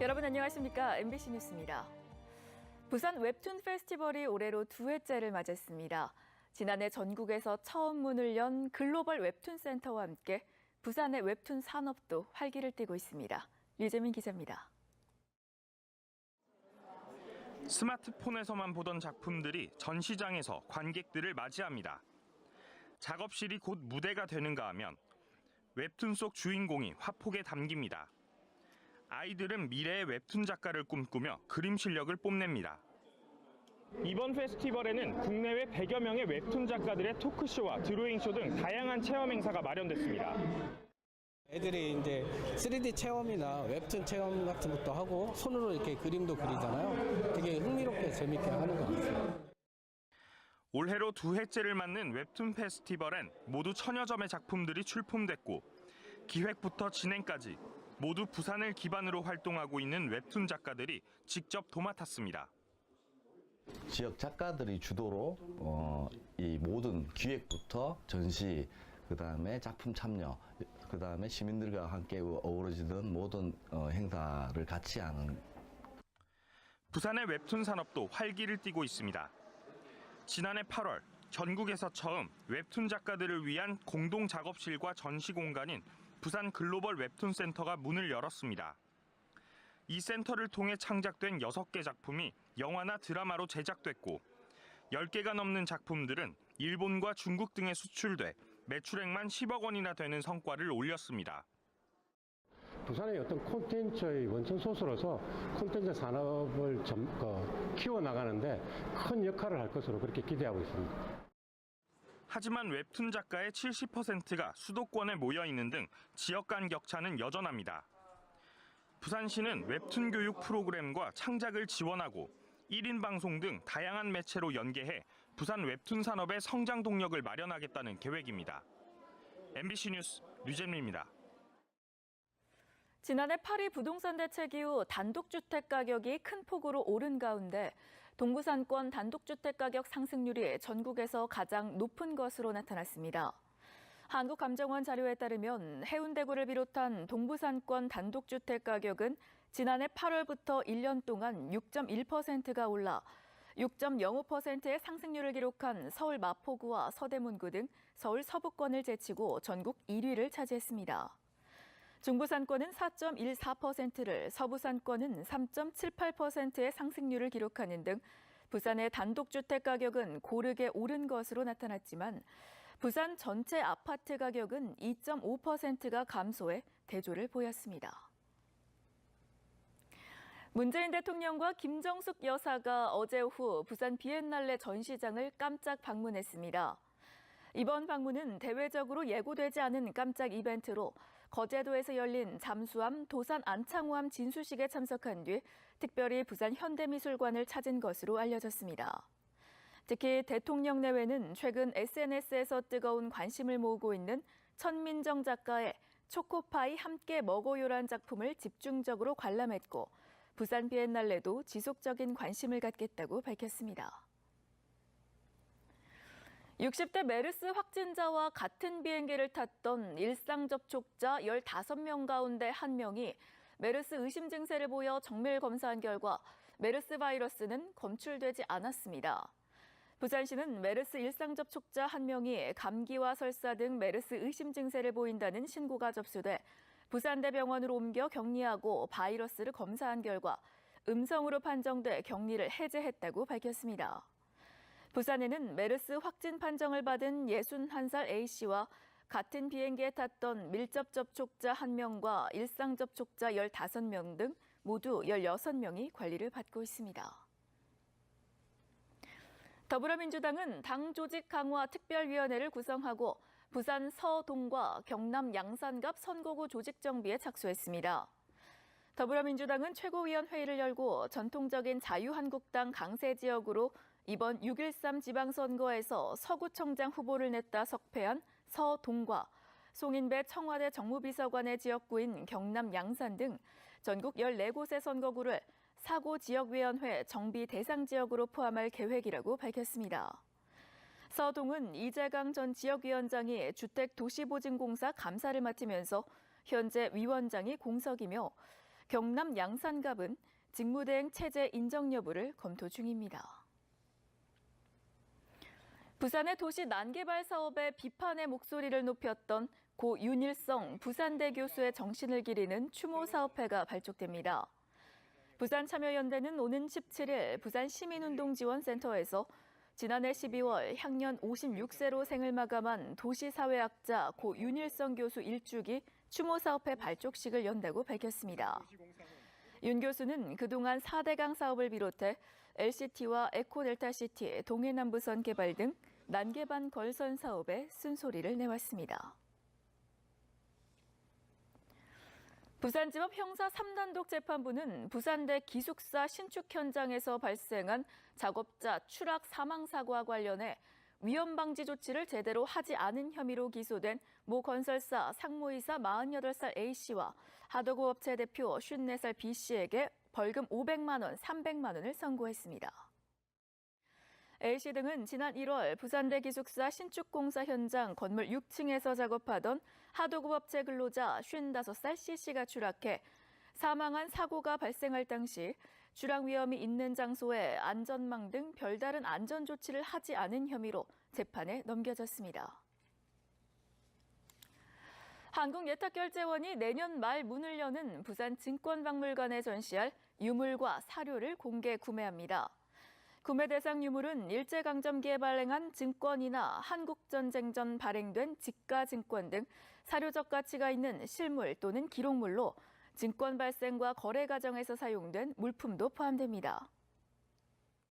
여러분 안녕하십니까? MBC 뉴스입니다. 부산 웹툰 페스티벌이 올해로 2회째를 맞았습니다. 지난해 전국에서 처음 문을 연 글로벌 웹툰 센터와 함께 부산의 웹툰 산업도 활기를 띠고 있습니다. 류재민 기자입니다. 스마트폰에서만 보던 작품들이 전시장에서 관객들을 맞이합니다. 작업실이 곧 무대가 되는가 하면 웹툰 속 주인공이 화폭에 담깁니다. 아이들은 미래의 웹툰 작가를 꿈꾸며 그림 실력을 뽐냅니다. 이번 페스티벌에는 국내외 100여 명의 웹툰 작가들의 토크쇼와 드로잉쇼 등 다양한 체험 행사가 마련됐습니다. 애들이 이제 3D 체험이나 웹툰 체험 같은 것도 하고 손으로 이렇게 그림도 그리잖아요. 되게 흥미롭게 재밌게 하는 것 같아요. 올해로 2회째를 맞는 웹툰 페스티벌엔 모두 1000여 점의 작품들이 출품됐고 기획부터 진행까지 모두 부산을 기반으로 활동하고 있는 웹툰 작가들이 직접 도맡았습니다. 지역 작가들이 주도로 이 모든 기획부터 전시, 그다음에 작품 참여, 그다음에 시민들과 함께 어우러지던 모든 행사를 같이 하는. 부산의 웹툰 산업도 활기를 띠고 있습니다. 지난해 8월 전국에서 처음 웹툰 작가들을 위한 공동 작업실과 전시 공간인 부산 글로벌 웹툰 센터가 문을 열었습니다. 이 센터를 통해 창작된 6개 작품이 영화나 드라마로 제작됐고 10개가 넘는 작품들은 일본과 중국 등에 수출돼 매출액만 10억 원이나 되는 성과를 올렸습니다. 부산의 어떤 콘텐츠의 원천 소스로서 콘텐츠 산업을 키워나가는데 큰 역할을 할 것으로 그렇게 기대하고 있습니다. 하지만 웹툰 작가의 70%가 수도권에 모여 있는 등 지역 간 격차는 여전합니다. 부산시는 웹툰 교육 프로그램과 창작을 지원하고 1인 방송 등 다양한 매체로 연계해 부산 웹툰 산업의 성장 동력을 마련하겠다는 계획입니다. MBC 뉴스 류재민입니다. 지난해 파리 부동산 대책 이후 단독주택 가격이 큰 폭으로 오른 가운데 동부산권 단독주택 가격 상승률이 전국에서 가장 높은 것으로 나타났습니다. 한국감정원 자료에 따르면 해운대구를 비롯한 동부산권 단독주택 가격은 지난해 8월부터 1년 동안 6.1%가 올라 6.05%의 상승률을 기록한 서울 마포구와 서대문구 등 서울 서부권을 제치고 전국 1위를 차지했습니다. 중부산권은 4.14%를, 서부산권은 3.78%의 상승률을 기록하는 등 부산의 단독주택 가격은 고르게 오른 것으로 나타났지만 부산 전체 아파트 가격은 2.5%가 감소해 대조를 보였습니다. 문재인 대통령과 김정숙 여사가 어제 오후 부산 비엔날레 전시장을 깜짝 방문했습니다. 이번 방문은 대외적으로 예고되지 않은 깜짝 이벤트로 거제도에서 열린 잠수함 도산 안창호함 진수식에 참석한 뒤 특별히 부산 현대미술관을 찾은 것으로 알려졌습니다. 특히 대통령 내외는 최근 SNS에서 뜨거운 관심을 모으고 있는 천민정 작가의 초코파이 함께 먹어요란 작품을 집중적으로 관람했고 부산 비엔날레도 지속적인 관심을 갖겠다고 밝혔습니다. 60대 메르스 확진자와 같은 비행기를 탔던 일상 접촉자 15명 가운데 1명이 메르스 의심 증세를 보여 정밀 검사한 결과 메르스 바이러스는 검출되지 않았습니다. 부산시는 메르스 일상 접촉자 1명이 감기와 설사 등 메르스 의심 증세를 보인다는 신고가 접수돼 부산대병원으로 옮겨 격리하고 바이러스를 검사한 결과 음성으로 판정돼 격리를 해제했다고 밝혔습니다. 부산에는 메르스 확진 판정을 받은 61살 A씨와 같은 비행기에 탔던 밀접 접촉자 1명과 일상 접촉자 15명 등 모두 16명이 관리를 받고 있습니다. 더불어민주당은 당 조직 강화 특별위원회를 구성하고 부산 서동과 경남 양산갑 선거구 조직 정비에 착수했습니다. 더불어민주당은 최고위원회의를 열고 전통적인 자유한국당 강세 지역으로 이번 6.13 지방선거에서 서구청장 후보를 냈다 석패한 서동과 송인배 청와대 정무비서관의 지역구인 경남 양산 등 전국 14곳의 선거구를 사고지역위원회 정비 대상 지역으로 포함할 계획이라고 밝혔습니다. 서동은 이재강 전 지역위원장이 주택도시보증공사 감사를 맡으면서 현재 위원장이 공석이며 경남 양산갑은 직무대행 체제 인정 여부를 검토 중입니다. 부산의 도시 난개발 사업에 비판의 목소리를 높였던 고 윤일성 부산대 교수의 정신을 기리는 추모사업회가 발족됩니다. 부산참여연대는 오는 17일 부산시민운동지원센터에서 지난해 12월 향년 56세로 생을 마감한 도시사회학자 고 윤일성 교수 1주기 추모사업회 발족식을 연다고 밝혔습니다. 윤 교수는 그동안 4대강 사업을 비롯해 LCT와 에코델타시티, 동해남부선 개발 등 난개반 걸선 사업에 쓴소리를 내왔습니다. 부산지법 형사 3단독 재판부는 부산대 기숙사 신축 현장에서 발생한 작업자 추락 사망 사고와 관련해 위험 방지 조치를 제대로 하지 않은 혐의로 기소된 모 건설사 상무이사 48살 A씨와 하도급 업체 대표 54살 B씨에게 벌금 500만 원, 300만 원을 선고했습니다. A씨 등은 지난 1월 부산대 기숙사 신축공사 현장 건물 6층에서 작업하던 하도급 업체 근로자 55살 C씨가 추락해 사망한 사고가 발생할 당시 추락 위험이 있는 장소에 안전망 등 별다른 안전 조치를 하지 않은 혐의로 재판에 넘겨졌습니다. 한국예탁결제원이 내년 말 문을 여는 부산증권박물관에 전시할 유물과 사료를 공개 구매합니다. 구매 대상 유물은 일제강점기에 발행한 증권이나 한국전쟁 전 발행된 지가증권 등 사료적 가치가 있는 실물 또는 기록물로 증권 발생과 거래 과정에서 사용된 물품도 포함됩니다.